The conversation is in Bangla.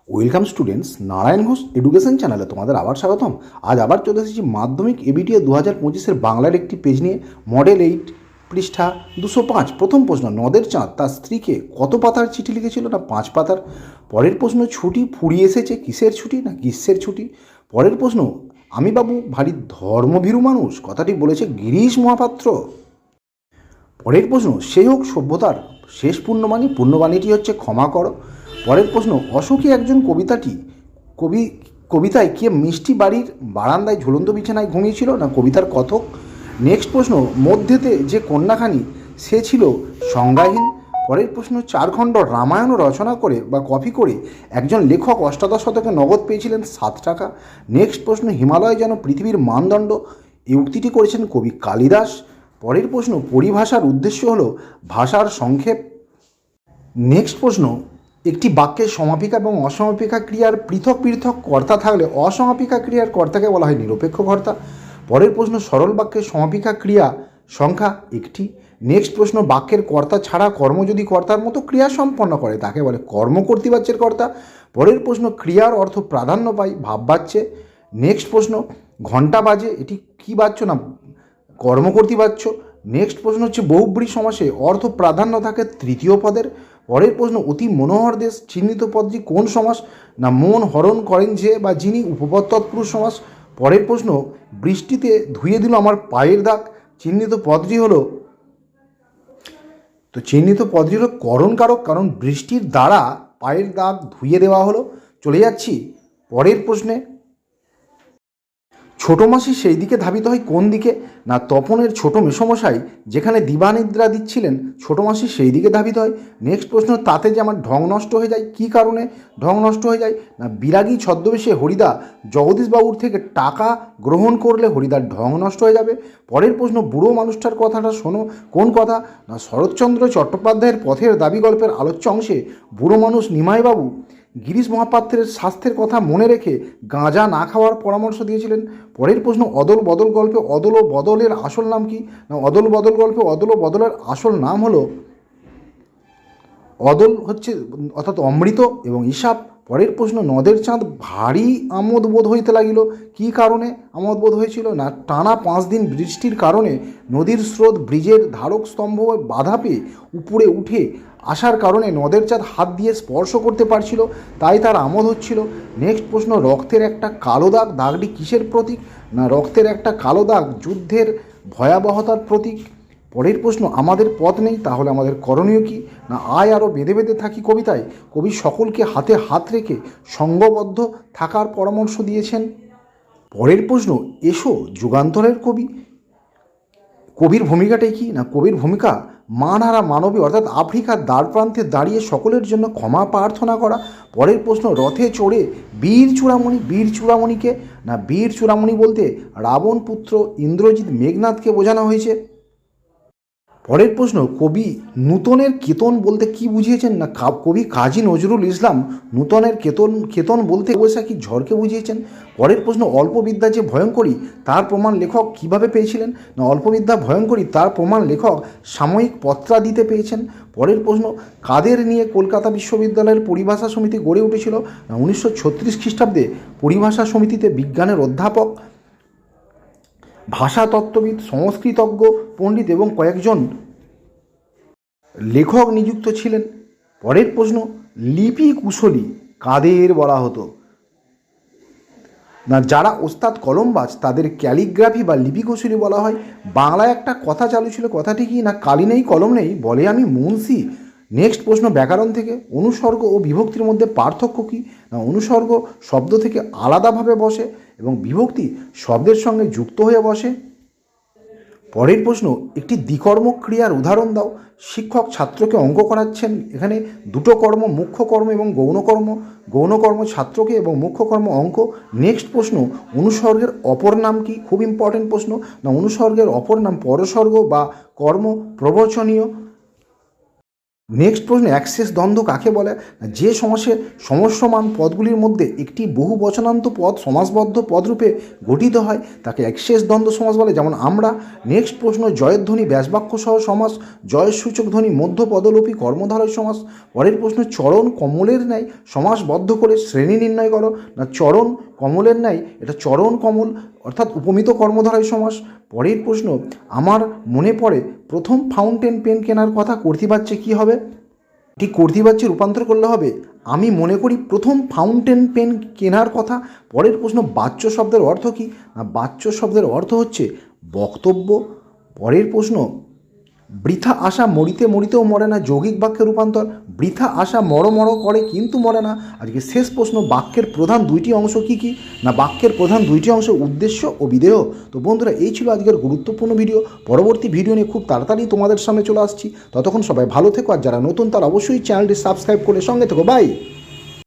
Welcome students, Narayan Ghosh education চ্যানেলে তোমাদের আবার স্বাগতম। আজ আবার চলে এসেছি মাধ্যমিক এবিটিএ 2025-এর বাংলার একটি পেজ নিয়ে। মডেল 8 পৃষ্ঠা 205। প্রথম প্রশ্ন, নদের চাঁদ তার স্ত্রীকে কত পাতার চিঠি লিখেছিল? না 5 পাতার। পরের প্রশ্ন, ছুটি ফুরিয়ে এসেছে, কিসের ছুটি? না গ্রীষ্মের ছুটি। পরের প্রশ্ন, আমি বাবু ভারী ধর্মভীরু মানুষ, কথাটি বলেছে গিরিশ মহাপাত্র। পরের প্রশ্ন, সেই হোক সভ্যতার শেষ পুণ্যবাণী, পুণ্যবাণীটি হচ্ছে ক্ষমা করো। পরের প্রশ্ন, অশোকী একজন কবিতায় কে মিষ্টি বাড়ির বারান্দায় ঝুলন্ত বিছানায় ঘুমিয়েছিল? না কবিতার কথক। নেক্সট প্রশ্ন, মধ্যেতে যে কন্যাখানি সে ছিল সংজ্ঞাহীন। পরের প্রশ্ন, 4 খণ্ড রামায়ণ রচনা করে বা কপি করে একজন লেখক অষ্টাদশ শতকে নগদ পেয়েছিলেন 7 টাকা। নেক্সট প্রশ্ন, হিমালয় যেন পৃথিবীর মানদণ্ড, এই উক্তিটি করেছেন কবি কালিদাস। পরের প্রশ্ন, পরিভাষার উদ্দেশ্য হলো ভাষার সংক্ষেপ। নেক্সট প্রশ্ন, একটি বাক্যের সমাপিকা এবং অসমাপিকা ক্রিয়ার পৃথক পৃথক কর্তা থাকলে অসমাপিকা ক্রিয়ার কর্তাকে বলা হয় নিরপেক্ষ কর্তা। পরের প্রশ্ন, সরল বাক্যের সমাপিকা ক্রিয়া সংখ্যা একটি। নেক্সট প্রশ্ন, বাক্যের কর্তা ছাড়া কর্ম যদি কর্তার মতো ক্রিয়া সম্পন্ন করে তাকে বলে কর্মকর্তৃবাচ্যের কর্তা। পরের প্রশ্ন, ক্রিয়ার অর্থ প্রাধান্য পায় ভাববাচ্যে। নেক্সট প্রশ্ন, ঘণ্টা বাজে, এটি কী বাচ্য? না কর্মকর্তৃবাচ্য। নেক্সট প্রশ্ন হচ্ছে, বহুব্রী সমাসে অর্থ প্রাধান্য থাকে তৃতীয় পদের। পরের প্রশ্ন, অতি মনোহর দেশ চিহ্নিত পদটি কোন সমাস? না মন হরণ করেন যে বা যিনি, উপপদ তৎপুরুষ সমাস। পরের প্রশ্ন, বৃষ্টিতে ধুয়ে দিল আমার পায়ের দাগ, চিহ্নিত পদটি হলো করণকারক, কারণ বৃষ্টির দ্বারা পায়ের দাগ ধুয়ে দেওয়া হলো। চলে যাচ্ছি পরের প্রশ্নে। ছোটো মাসি সেই দিকে ধাবিত হয় কোন দিকে? না তপনের ছোটো মেসমশাই যেখানে দিবানিদ্রা দিচ্ছিলেন ছোটো মাসি সেই দিকে ধাবিত হয়। নেক্সট প্রশ্ন, তাতে যে আমার ঢং নষ্ট হয়ে যায়, কী কারণে ঢং নষ্ট হয়ে যায়? না বিরাগী ছদ্মবেশে হরিদা জগদীশবাবুর থেকে টাকা গ্রহণ করলে হরিদার ঢং নষ্ট হয়ে যাবে। পরের প্রশ্ন, বুড়ো মানুষটার কথাটা শোনো, কোন কথা? না শরৎচন্দ্র চট্টোপাধ্যায়ের পথের দাবি গল্পের আলোচ্য অংশে বুড়ো মানুষ নিমাইবাবু গিরিশ মহাপাত্রের স্বাস্থ্যের কথা মনে রেখে গাঁজা না খাওয়ার পরামর্শ দিয়েছিলেন। পরের প্রশ্ন, অদল বদল গল্পে অদল ও বদলের আসল নাম কি? না অদল বদল গল্পে অদল ও বদলের আসল নাম হলো অদল হচ্ছে অর্থাৎ অমৃত এবং ইসাপ। পরের প্রশ্ন, নদের চাঁদ ভারী আমোদ বোধ হইতে লাগিল, কী কারণে আমোদ বোধ হয়েছিল? না টানা 5 দিন বৃষ্টির কারণে নদীর স্রোত ব্রিজের ধারক স্তম্ভ বাধা পেয়ে উপরে উঠে আসার কারণে নদের চাঁদ হাত দিয়ে স্পর্শ করতে পারছিল, তাই তার আমোদ হচ্ছিল। নেক্সট প্রশ্ন, রক্তের একটা কালো দাগ, দাগটি কিসের প্রতীক? না রক্তের একটা কালো দাগ যুদ্ধের ভয়াবহতার প্রতীক। পরের প্রশ্ন, আমাদের পথ নেই তাহলে আমাদের করণীয় কী? না আয় আরও বেঁধে বেঁধে থাকি কবিতায় কবি সকলকে হাতে হাত রেখে সঙ্গবদ্ধ থাকার পরামর্শ দিয়েছেন। পরের প্রশ্ন, এসো যুগান্তরের কবির ভূমিকাটাই কি? না কবির ভূমিকা মানহারা মানবী অর্থাৎ আফ্রিকার দ্বার প্রান্তে দাঁড়িয়ে সকলের জন্য ক্ষমা প্রার্থনা করা। পরের প্রশ্ন, রথে চড়ে বীর চূড়ামণিকে? না বীর চূড়ামণি বলতে রাবণ পুত্র ইন্দ্রজিৎ মেঘনাথকে বোঝানো হয়েছে। পরের প্রশ্ন, কবি নূতনের কেতন বলতে কি বুঝিয়েছেন? না কবি কাজী নজরুল ইসলাম নূতনের কেতন বলতে বৈশাখী ঝড়কে বুঝিয়েছেন। পরের প্রশ্ন, অল্পবিদ্যা যে ভয়ঙ্করী তার প্রমাণ লেখক কিভাবে পেয়েছিলেন? না অল্পবিদ্যা ভয়ঙ্করী তার প্রমাণ লেখক সাময়িক পত্রাদিতে পেয়েছেন। পরের প্রশ্ন, কাদের নিয়ে কলকাতা বিশ্ববিদ্যালয়ের পরিভাষা সমিতি গড়ে উঠেছিল? না 1936 খ্রিস্টাব্দে পরিভাষা সমিতিতে বিজ্ঞানের অধ্যাপক, ভাষাতত্ত্ববিদ, সংস্কৃতজ্ঞ পণ্ডিত এবং কয়েকজন লেখক নিযুক্ত ছিলেন। পরের প্রশ্ন, লিপি কুশলী কাদের বলা হতো? না যারা ওস্তাদ কলমবাজ তাদের ক্যালিগ্রাফি বা লিপি কুশলী বলা হয়। বাংলায় একটা কথা চালু ছিল, কথাটি কি? না কালি নেই কলম নেই বলে আমি মুন্সি। নেক্সট প্রশ্ন, ব্যাকরণ থেকে অনুসর্গ ও বিভক্তির মধ্যে পার্থক্য কী? না অনুসর্গ শব্দ থেকে আলাদাভাবে বসে এবং বিভক্তি শব্দের সঙ্গে যুক্ত হয়ে বসে। পরের প্রশ্ন, একটি দ্বিকর্ম ক্রিয়ার উদাহরণ দাও। শিক্ষক ছাত্রকে অঙ্ক করাচ্ছেন, এখানে দুটো কর্ম মুখ্য কর্ম এবং গৌণকর্ম ছাত্রকে এবং মুখ্য কর্ম অঙ্ক। নেক্সট প্রশ্ন, অনুসর্গের অপর নাম কি? খুব ইম্পর্টেন্ট প্রশ্ন। না অনুসর্গের অপর নাম পরসর্গ বা কর্ম প্রবচনীয়। নেক্সট প্রশ্ন, অ্যাক্সেস দ্বন্দ্ব কাকে বলে? না, যে সমাসের সমস্যমান পদগুলির মধ্যে একটি বহু বচনান্ত পদ সমাসবদ্ধ পদরূপে গঠিত হয় তাকে অ্যাক্সেস দ্বন্দ্ব সমাস বলে, যেমন আমরা। নেক্সট প্রশ্ন, জয়ের ধ্বনি ব্যাসবাক্য সহ সমাস, জয়ের সূচক ধ্বনি মধ্য পদলোপী কর্মধারয় সমাস। পরের প্রশ্ন, চরণ কমলের ন্যায় সমাসবদ্ধ করে শ্রেণী নির্ণয় করো। না, চরণ কমলের ন্যায় এটা চরণ কমল অর্থাৎ উপমিত কর্মধারয় সমাস। পরের প্রশ্ন, আমার মনে পড়ে প্রথম ফাউন্টেন পেন কেনার কথা কর্তৃবাচ্যে কী হবে? ঠিক কর্তৃবাচ্যে রূপান্তর করলে হবে আমি মনে করি প্রথম ফাউন্টেন পেন কেনার কথা। পরের প্রশ্ন, বাচ্য শব্দের অর্থ কী? না, বাচ্য শব্দের অর্থ হচ্ছে বক্তব্য। পরের প্রশ্ন, বৃথা আশা মরিতে মরিতেও মরে না যৌগিক বাক্যে রূপান্তর। বৃথা আশা মর করে কিন্তু মরে না। আজকে শেষ প্রশ্ন, বাক্যের প্রধান দুইটি অংশ কী কী? না, বাক্যের প্রধান দুইটি অংশ উদ্দেশ্য ও বিধেয়। তো বন্ধুরা, এই ছিল আজকের গুরুত্বপূর্ণ ভিডিও। পরবর্তী ভিডিও নিয়ে খুব তাড়াতাড়ি তোমাদের সামনে চলে আসছি। ততক্ষণ সবাই ভালো থেকো, আর যারা নতুন তারা অবশ্যই চ্যানেলটি সাবস্ক্রাইব করে সঙ্গে থেকো। বাই।